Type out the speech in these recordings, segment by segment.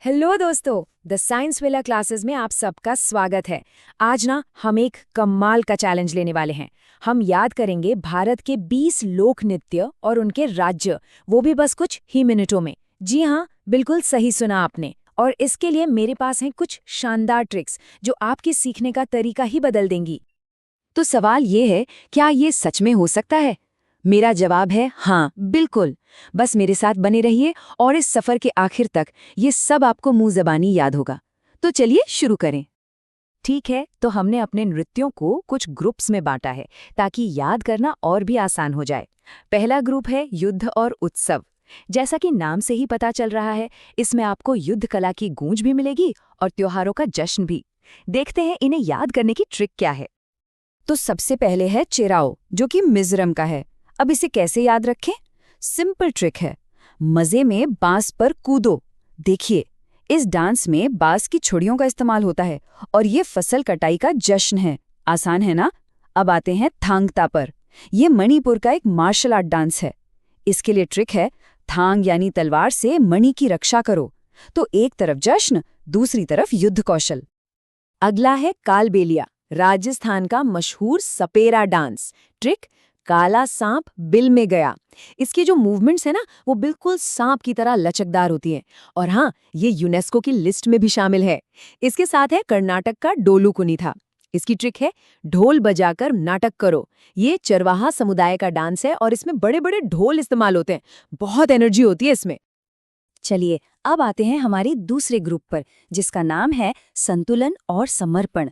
Hello दोस्तों, the science villa classes में आप सबका स्वागत है। आज हम एक कमाल का चैलेंज लेने वाले हैं। हम याद करेंगे भारत के 20 लोक नृत्य और उनके राज्य, वो भी बस कुछ ही मिनटों में। जी हाँ, बिल्कुल सही सुना आपने। और इसके लिए मेरे पास हैं कुछ शानदार ट्रिक्स जो आपके सीखने का तरीका ही बदल देंगी। तो सवाल ये है, क्या ये सच में हो सकता है? मेरा जवाब है हाँ, बिल्कुल। बस मेरे साथ बने रहिए और इस सफर के आखिर तक ये सब आपको मुंह ज़बानी याद होगा। तो चलिए शुरू करें। ठीक है, तो हमने अपने नृत्यों को कुछ ग्रुप्स में बांटा है ताकि याद करना और भी आसान हो जाए। पहला ग्रुप है युद्ध और उत्सव। जैसा कि नाम से ही पता चल रहा है, इसमें आपको युद्ध कला की गूंज भी मिलेगी और त्योहारों का जश्न भी। देखते हैं इन्हें याद करने की ट्रिक क्या है। तो सबसे पहले है चिराओ, जो कि मिजोरम का है। अब इसे कैसे याद रखें? सिंपल ट्रिक है, मजे में बांस पर कूदो। देखिए, इस डांस में बांस की छुड़ियों का इस्तेमाल होता है और ये फसल कटाई का जश्न है। आसान है ना? अब आते हैं थांगता पर। ये मणिपुर का एक मार्शल आर्ट डांस है। इसके लिए ट्रिक है, थांग यानी तलवार से मणि की रक्षा करो। तो एक तरफ जश्न, दूसरी तरफ युद्ध कौशल। अगला है कालबेलिया, राजस्थान का मशहूर सपेरा डांस। ट्रिक, काला सांप बिल में गया। इसके जो मूवमेंट्स है ना, वो बिल्कुल सांप की तरह लचकदार होती हैं। और हाँ, ये यूनेस्को की लिस्ट में भी शामिल है। इसके साथ है कर्नाटक का डोलू कुनीथा। इसकी ट्रिक है, ढोल बजाकर नाटक करो। ये चरवाहा समुदाय का डांस है और इसमें बड़े बड़े ढोल इस्तेमाल होते हैं। बहुत एनर्जी होती है इसमें। चलिए, अब आते हैं हमारे दूसरे ग्रुप पर, जिसका नाम है संतुलन और समर्पण।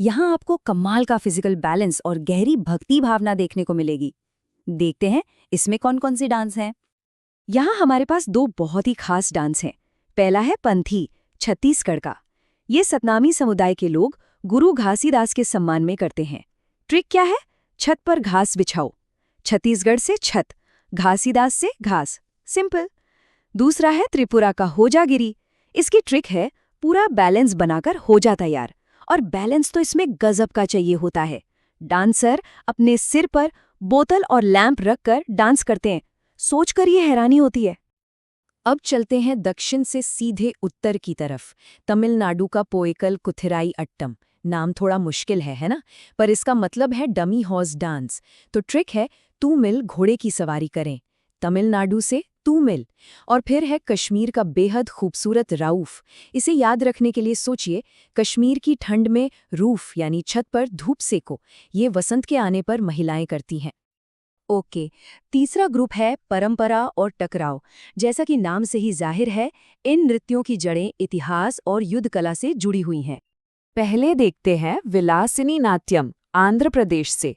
यहाँ आपको कमाल का फिजिकल बैलेंस और गहरी भक्ति भावना देखने को मिलेगी। देखते हैं इसमें कौन कौन सी डांस हैं। यहाँ हमारे पास दो बहुत ही खास डांस हैं। पहला है पंथी, छत्तीसगढ़ का। ये सतनामी समुदाय के लोग गुरु घासीदास के सम्मान में करते हैं। ट्रिक क्या है? छत पर घास बिछाओ। छत्तीसगढ़ से छत, घासीदास से घास। सिंपल। दूसरा है त्रिपुरा का होजागिरी। इसकी ट्रिक है, पूरा बैलेंस बनाकर हो जा तैयार। और बैलेंस तो इसमें गजब का चाहिए होता है। डांसर अपने सिर पर बोतल और लैंप रखकर डांस करते हैं। सोचकर ये हैरानी होती है। अब चलते हैं दक्षिण से सीधे उत्तर की तरफ। तमिलनाडु का पोएकल कुथिराई अट्टम। नाम थोड़ा मुश्किल है ना? पर इसका मतलब है डमी हॉर्स डांस। तो ट्रिक है, तू मिल घोड़े की सवारी करें। तमिलनाडु से तू मिल। और फिर है कश्मीर का बेहद खूबसूरत राउफ। इसे याद रखने के लिए सोचिए, कश्मीर की ठंड में रूफ यानी छत पर धूप सेको। ये वसंत के आने पर महिलाएं करती हैं। ओके, तीसरा ग्रुप है परंपरा और टकराव। जैसा कि नाम से ही जाहिर है, इन नृत्यों की जड़ें इतिहास और युद्ध कला से जुड़ी हुई हैं। पहले देखते हैं विलासिनी नाट्यम, आंध्र प्रदेश से।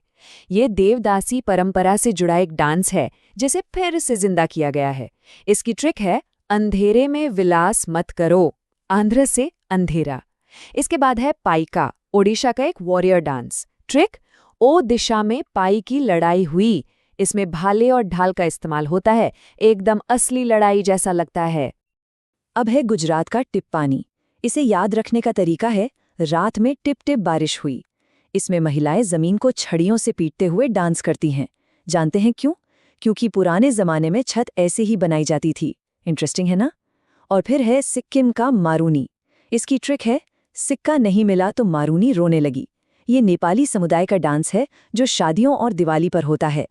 ये देवदासी परंपरा से जुड़ा एक डांस है, जिसे फिर से जिंदा किया गया है। इसकी ट्रिक है, अंधेरे में विलास मत करो। आंध्र से अंधेरा। इसके बाद है पाइका, ओडिशा का एक वॉरियर डांस। ट्रिक, ओ दिशा में पाई की लड़ाई हुई। इसमें भाले और ढाल का इस्तेमाल होता है। एकदम असली लड़ाई जैसा लगता है। अब है गुजरात का टिप्पानी। इसे याद रखने का तरीका है, रात में टिप टिप बारिश हुई। इसमें महिलाएं जमीन को छड़ियों से पीटते हुए डांस करती हैं। जानते हैं क्यों? क्योंकि पुराने जमाने में छत ऐसे ही बनाई जाती थी। इंटरेस्टिंग है ना? और फिर है सिक्किम का मारूनी। इसकी ट्रिक है, सिक्का नहीं मिला तो मारूनी रोने लगी। ये नेपाली समुदाय का डांस है जो शादियों और दिवाली पर होता है।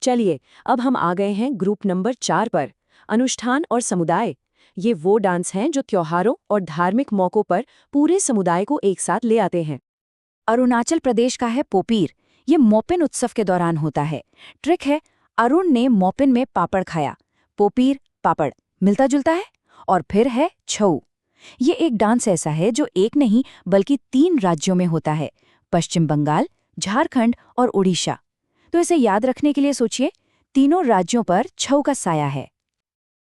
चलिए, अब हम आ गए हैं ग्रुप नंबर 4 पर, अनुष्ठान और समुदाय। ये वो डांस हैं जो त्योहारों और धार्मिक मौक़ों पर पूरे समुदाय को एक साथ ले आते हैं। अरुणाचल प्रदेश का है पोपीर। ये मोपिन उत्सव के दौरान होता है। ट्रिक है, अरुण ने मोपिन में पापड़ खाया। पोपीर पापड़, मिलता जुलता है। और फिर है छऊ। ये एक डांस ऐसा है जो एक नहीं बल्कि 3 राज्यों में होता है, पश्चिम बंगाल, झारखंड और उड़ीसा। तो इसे याद रखने के लिए सोचिए, तीनों राज्यों पर छऊ का साया है।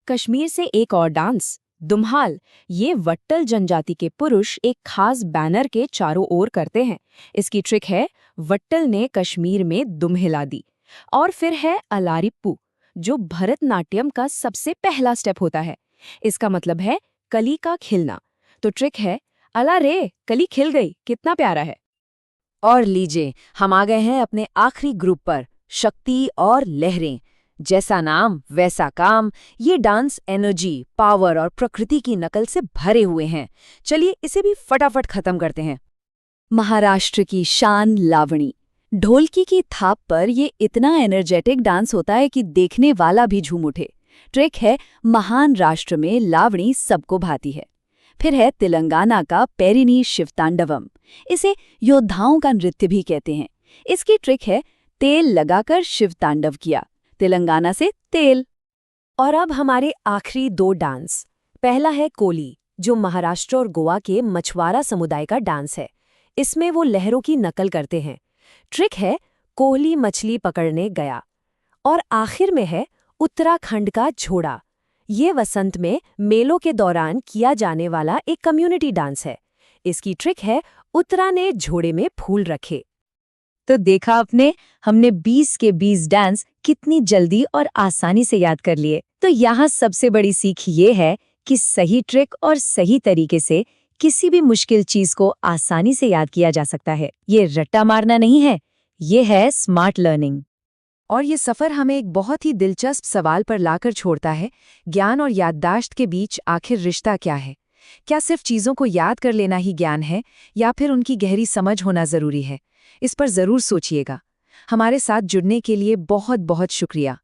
कश्मीर से एक और डांस, दुम्हाल। ये वट्टल जनजाति के पुरुष एक खास बैनर के चारों ओर करते हैं। इसकी ट्रिक है, वट्टल ने कश्मीर में दुम हिला दी। और फिर है अलारिप्पू, जो भरतनाट्यम का सबसे पहला स्टेप होता है। इसका मतलब है कली का खिलना। तो ट्रिक है, अला रे कली खिल गई, कितना प्यारा है। और लीजिए, हम आ गए हैं अपने आखिरी ग्रुप पर, शक्ति और लहरें। जैसा नाम वैसा काम। ये डांस एनर्जी, पावर और प्रकृति की नकल से भरे हुए हैं। चलिए इसे भी फटाफट खत्म करते हैं। महाराष्ट्र की शान लावणी। ढोलकी की थाप पर ये इतना एनर्जेटिक डांस होता है कि देखने वाला भी झूम उठे। ट्रिक है महान राष्ट्र में लावणी सबको भाती है। फिर है तेलंगाना का पेरिनी शिवतांडवम। इसे योद्धाओं का नृत्य भी कहते हैं। इसकी ट्रिक है तेल लगाकर शिवतांडव किया, तेलंगाना से तेल। और अब हमारे आखिरी 2 डांस। पहला है कोली, जो महाराष्ट्र और गोवा के मछुआरा समुदाय का डांस है। इसमें वो लहरों की नकल करते हैं। ट्रिक है कोहली मछली पकड़ने गया। और आखिर में है उत्तराखंड का झोड़ा। ये वसंत में मेलों के दौरान किया जाने वाला एक कम्युनिटी डांस है। इसकी ट्रिक है उत्तरा ने झोड़े में फूल रखे। तो देखा आपने, हमने 20 के 20 डांस कितनी जल्दी और आसानी से याद कर लिए। तो यहाँ सबसे बड़ी सीख ये है कि सही ट्रिक और सही तरीके से किसी भी मुश्किल चीज को आसानी से याद किया जा सकता है। ये रट्टा मारना नहीं है, ये है स्मार्ट लर्निंग। और ये सफ़र हमें एक बहुत ही दिलचस्प सवाल पर लाकर छोड़ता है, ज्ञान और याददाश्त के बीच आखिर रिश्ता क्या है? क्या सिर्फ चीज़ों को याद कर लेना ही ज्ञान है, या फिर उनकी गहरी समझ होना ज़रूरी है? इस पर ज़रूर सोचिएगा। हमारे साथ जुड़ने के लिए बहुत बहुत शुक्रिया।